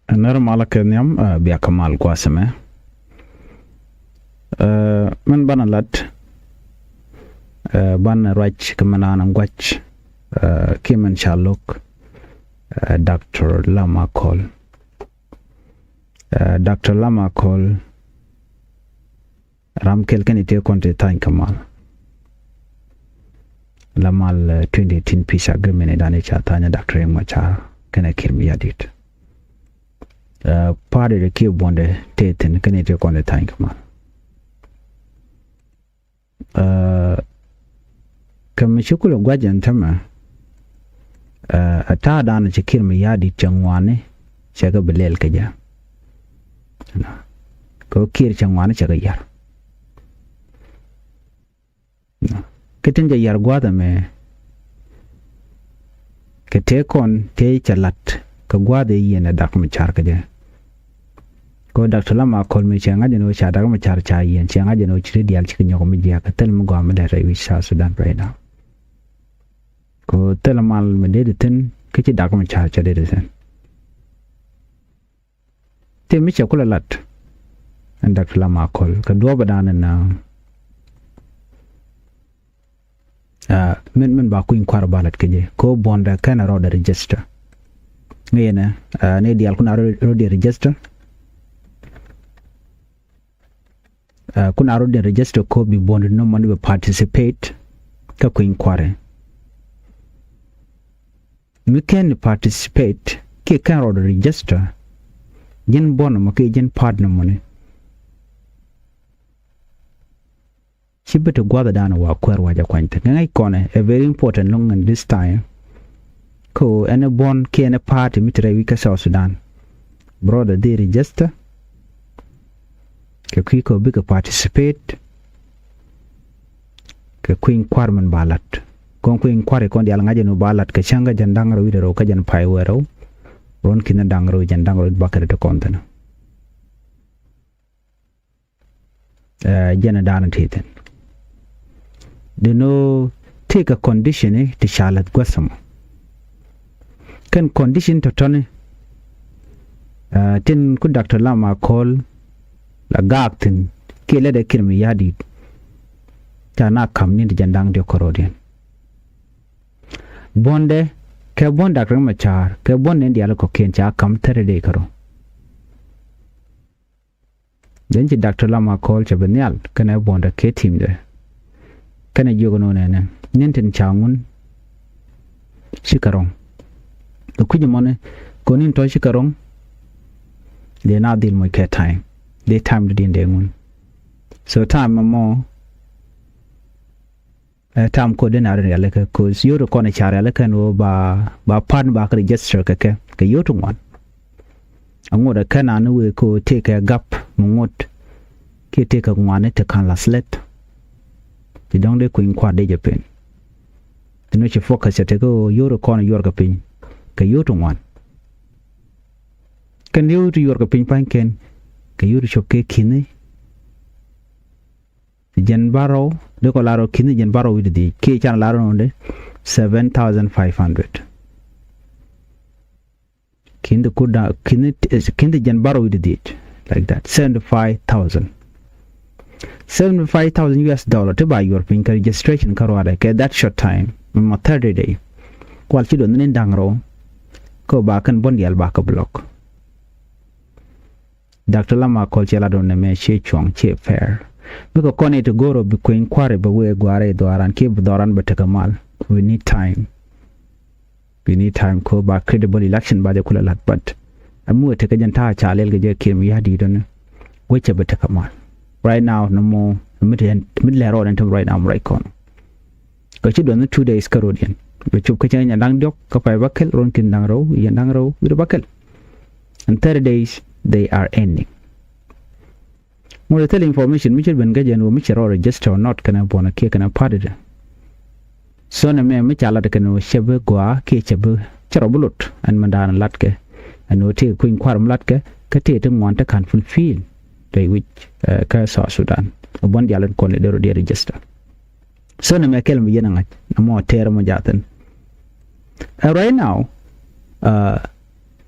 normal kenyam biya kamal kwasame man banalat ban rach kamanana ngwach kiman shalok Dr. Lama call Dr. Lama call Ramkel kan ite konte tan kamal Lamal 2018 peace agreement dane chatanya Dr. Macha kana kirmi yadit party de ke bonde teten kan ite konte tan kamal kamishukulu gwajan tama ata dana chikir mi yadi changwane chaga belel kaja ko kir changwane chaga yar kitinja yar gwada me kete kon te chalat ka gwada yena dak mi char kaja ko Dr. Lama kol mi changa jeno cha dak mi char cha yen changa jeno chiri dial chikinyo ko mi dia ka tel mu gwa me da rewi sa Sudan right now ko telemal me de ten ke ci dak ma cha de sen te mi cha kula lat andak la ma kol ka do badana na men ba ku inkwar balat ke je ko bonda kana ro da register ngena ne dial kuna ro de register kuna ro de register ko bi bond no man be participate ka ku inkware we can participate ke kan ro register jen bon mo ke jen partner money chibete gwada dana wa kwer waja kwanta ngai kone a very important long and this time ko ene bon ke ene party mitre we ka South Sudan brother they register ke ko big participate ke queen kwarman balat kon ko inquire kon dial ngaje no balat ka changa jandangro widero ka jan pai wero ron kina dangro jandangro bakare to kontana jana dana teten de no take a condition to shalat gwasam kan condition to tone tin ku Dr. Lama call la gaktin kele de kirmi yadi tana kam ni jandang de korodien bonde ke bonda krama char ke bonne ndiala ko ken cha kam tere de karo denji Dr. Lama call cha benyal kana bonda ke team de kana jogo no nene nenten changun shikarong to kuji mone konin to shikarong de na dil mo ke time de time de de ngun so time mo tam ko den are yale ka ko yoro ko na chare yale kan ba pan ba ka register ka ka yoto wan angoda kana no we ko take a gap mungot ke take a ngwane te kan la slet ti dong de ko in kwa de japen tino che focus te ko yoro ko na yor ka pin ka yoto wan kan yoto yor ka pin pan ken ka yoro choke kine jen baro de ko laro kini jen baro widdi ke chan laro nonde 7500 kinde kuda kinde jen baro widdi like that 75000 US dollar to buy your pin registration karwada ke that short time mo 30 day kwal ci don nen dangro ko ba kan bon yal ba ka block Dr. Lama call ci la don ne me che chong che fair because kone to go be ko inquire ba we gware do aran ke doran betakamal we need time ko ba credible election ba de kula lat but amu te ka janta chalel ge ke mi yadi don weche betakamal right now no more mid lero and right now right kon ko ci don 2 days karodian be chup ka nya dang dok ka pay bakel ron kin dang ro ya dang ro bi bakel and 30 days they are ending more tell information which ben gajen wo which are register or not kana bona ke kana party so na me chala de kana shebe gwa ke chebe charobulut an mandana latke an no te kuin kwaram latke ka te te ngonta kan fulfill they which ka South Sudan bon dialon kon de ro de register so na me kel mi yena ngaj mo tere mo jaten right now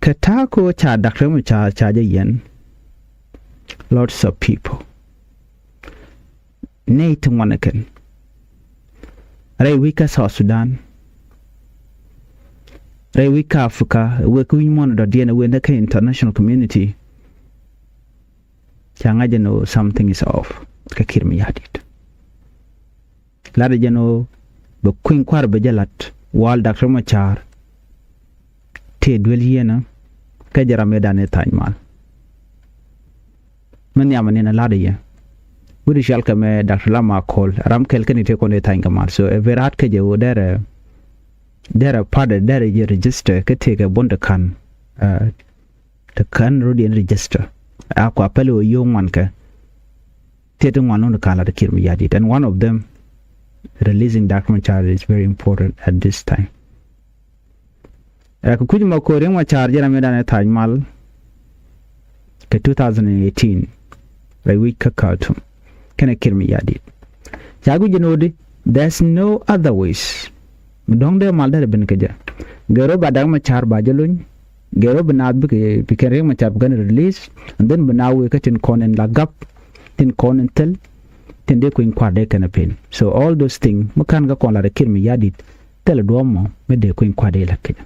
Katako cha Dr. cha yen. Lots of people. Nate Wanakan. Wika South Sudan. Wika Africa. We're one of the Wendaka international community. Changaja know something is off. Kakirmi hadit. Ladajano, but Queen Quarbejalat, while Dr. Machar, Te Dwelliana, Kajara Medane Taimal. Manyaman Ladaya. Would shall come Dr. Lama call Ramkel can take on a tangamal. So a very hard kaja there a part of there a register could take a bondakan, the can Rudian register. Aqua Pelo young one ka. Taking one on the color the Kirmi Yadit, and one of them releasing document charge is very important at this time. Kujima Korean charge Ramedana Taimal 2018. By week cartoon. Can I kill me yadit? Jagu Janodi, there's no other ways. Don't there Malda Benkaja. Gero Badama Char Bajalun, Gero Benad Picare Machar gonna release, and then Benawi cut in corn and lagap, tin corn and tell, tin de queen quade can appeal. So all those things, Makanga Kola the kill me yadit, tell a duomo, made the queen quade like it.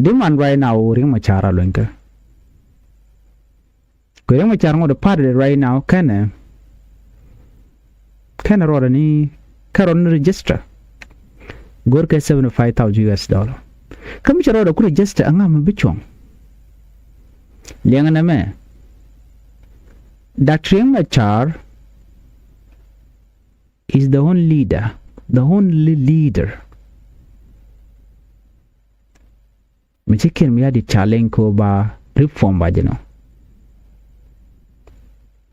Demand right now, ring Machara Lunker. Kaya macam the party right now can roll any current register. Gorka $75,000. Come to roll a good register and I'm a bitchong. Liangana me. Dr. Machar is the only leader. The only leader. Michikin me the challenge ba reform ba jeno.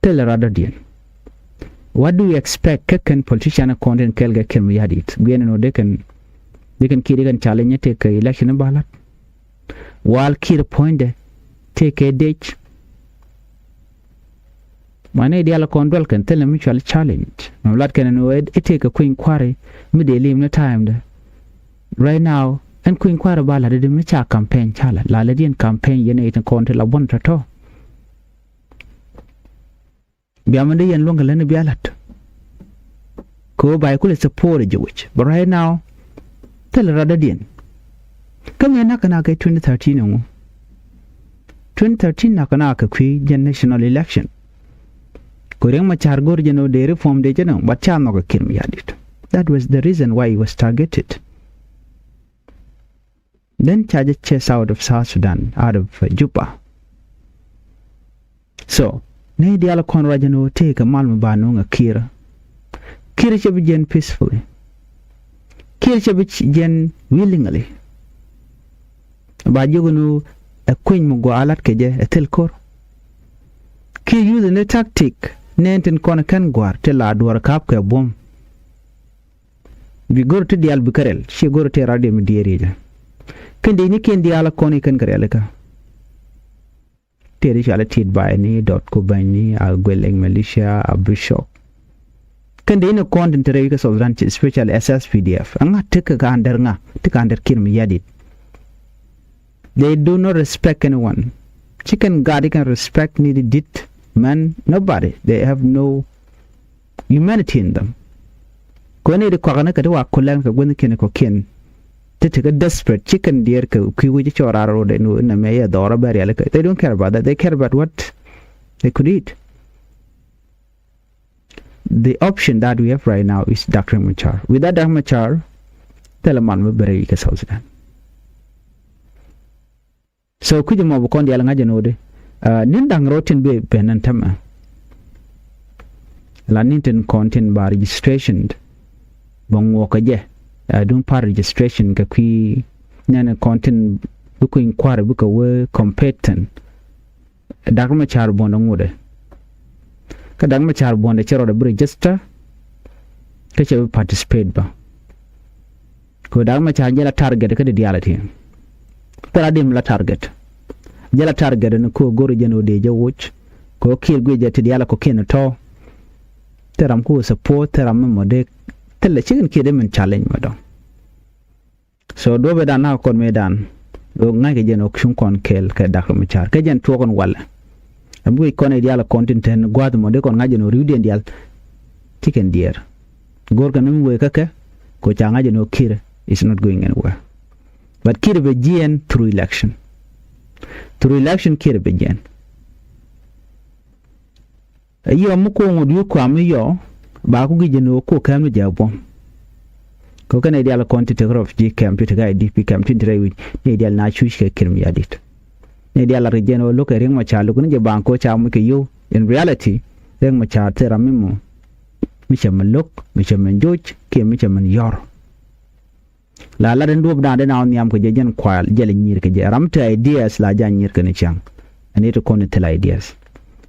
Tell rather dear. What do you expect? Can politician content kelga can we had it? We know they can kill and challenge take a election ballot. While key point take a ditch. One idea control can tell a mutual challenge. No lot can know it take a queen quarry midday no time. Right now, and queen quarry ballot did a campaign challenge. Laladian campaign yenate and control a one at all. Biamande and longer than a bialat. Go by cool support Jewish, but right now, tell a rather din. Come here, Nakanaka 2013. 2013 Nakanaka Kui national election. Korean Machar Gorjano, they reformed the general, but Chanoga Kirmi had it. That was the reason why he was targeted. Then charged chess out of South Sudan, out of Juba. So, Nay diala Conrajano take a malmabano a kira. Kira Chabijan peacefully. Kira Chabijan willingly. Bajugunu a queen mugo alat keje a telkor. Ki using a tactic, Nantin Konakan guar till I do a capca bomb. We go to the Albucarel, she go to Radim dear. Kendini can diala Conican Garelica. Territoriality by any .co by any Algueling militia a bishop. Can they no content regas of ranch special SSPDF? Anga take a gander nga, take under Kirmi Yadit. They do not respect anyone. Chicken guard can respect needed it. Man, nobody. They have no humanity in them. Kone de Koranaka do a Kolanka when the Kineko to take a desperate chicken deer kiwi or arrow they know in a mayor or a berry. They don't care about that. They care about what they could eat. The option that we have right now is Dr. Machar. With that Dr. Machar, tell a man will bury his house again. So could you move on the Alangajanode? Nindang rotten be penantama. Laninton content by registration. Bong walk a don't par registration kakui nana content book inquire book away competent Dagma char bond on wood Kadagma char bond the chair of the register catch a participate ba Kodagma char jela target the reality Paradim la target Jela target and ko gorigeno de jo watch ko kill gwe to the ala cocaine at all Teram ko support teram mode tell the chicken kid him and challenge madam. So do we done now con me done. ngay cái dân ok con kel cái đặc mà char cái dân thua con wall abu con ideal content ten guad mo de con ngay dân riu den dial chicken deer gor kan mu ka ko changa dân kir is not going anywhere but kir be gen through election kir be gen ayo mu ko ngodu ko am yo ba ku gi dân ko kan mu jabo ko kan ideal content of g camp to guide dp camp to try with ideal na chush ke kirm yadit ideal region o look ring ma chalu kun je banko cha mu ke yo in reality ring ma cha te ramimo mi chaman lok mi chaman joj ke mi chaman yor la den do da na nyam ko je jen kwal jele nyir ke je ramta ideas la jan nyir ke ni chang ani to kon tel ideas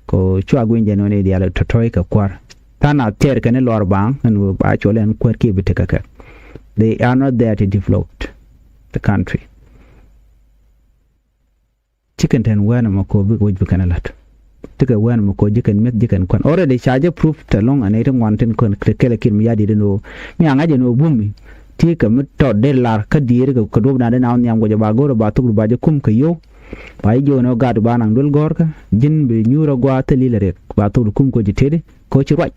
ko chwa gwen je no ne ideal to toy ka kwar tana ter ke ne lor bang en ba chole en kwar ke biteka ka they are not there to develop the country chicken ten wana mako big wage kanalat tika wana mako jikan met jikan kwan already charge proof talong ane tung wanten kon kele kin mi yadi no mi anga je no bumi tika mit to $1 ka dir ka do na na nyam go ba go ba tu ba je kum ka yo ba yo no gad ba nang dul gor ka jin be nyuro gwa tali le ba tu kum ko jitede ko ci raj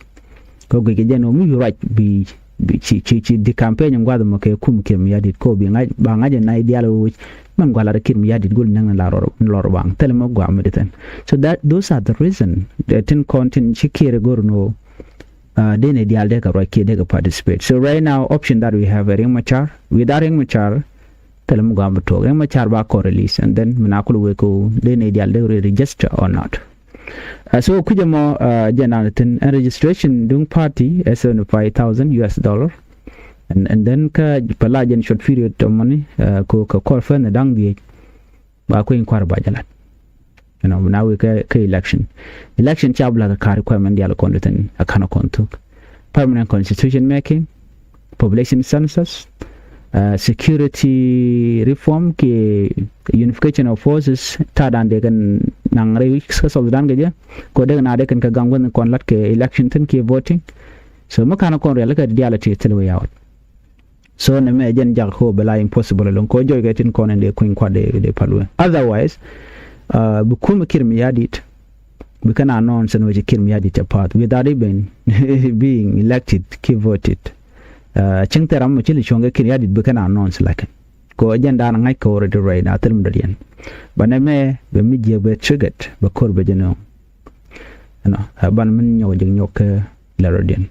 ko ge je no mi raj bi ci di campaign ngwa mo ke kum ke mi yadi ko bi ngai ba ngaje na ideal man gwala kin mi yadi gol nang la lor bang tel mo gwa mediten so that those are the reason that in content chikire gorno den ideal de ka ke de ka participate so right now option that we have a ring machar without ring machar tel mo gwa to ring machar ba ko release and then manakul we ko den ideal de register or not so kujamo jananatin registration dung party as $75,000 and then ka palajan short period of money ko ka call for na dang di ba ko in kwar ba jalat you know now we ka election chabla ka kar requirement dial content akana kontu permanent constitution making population census security reform ke unification of forces ta dan de kan nang re ka so dan ga ko de na de kan ka gangwan kon lat ke election tin ke voting so makana kon re la ka reality telwe yaw so ne me jen jak ko bela impossible lon ko joy ga tin kon de kuin kwa de palwe otherwise bu kum kirm yadit we can announce and we kirm yadit apart without even being elected ke voted ching teram chili chonga kirya dit bukan announce like ko agenda na ngai ko already right na telum dadian baname be mi je be triggered be kor be jeno ana ban min nyaw jeng nyok la radian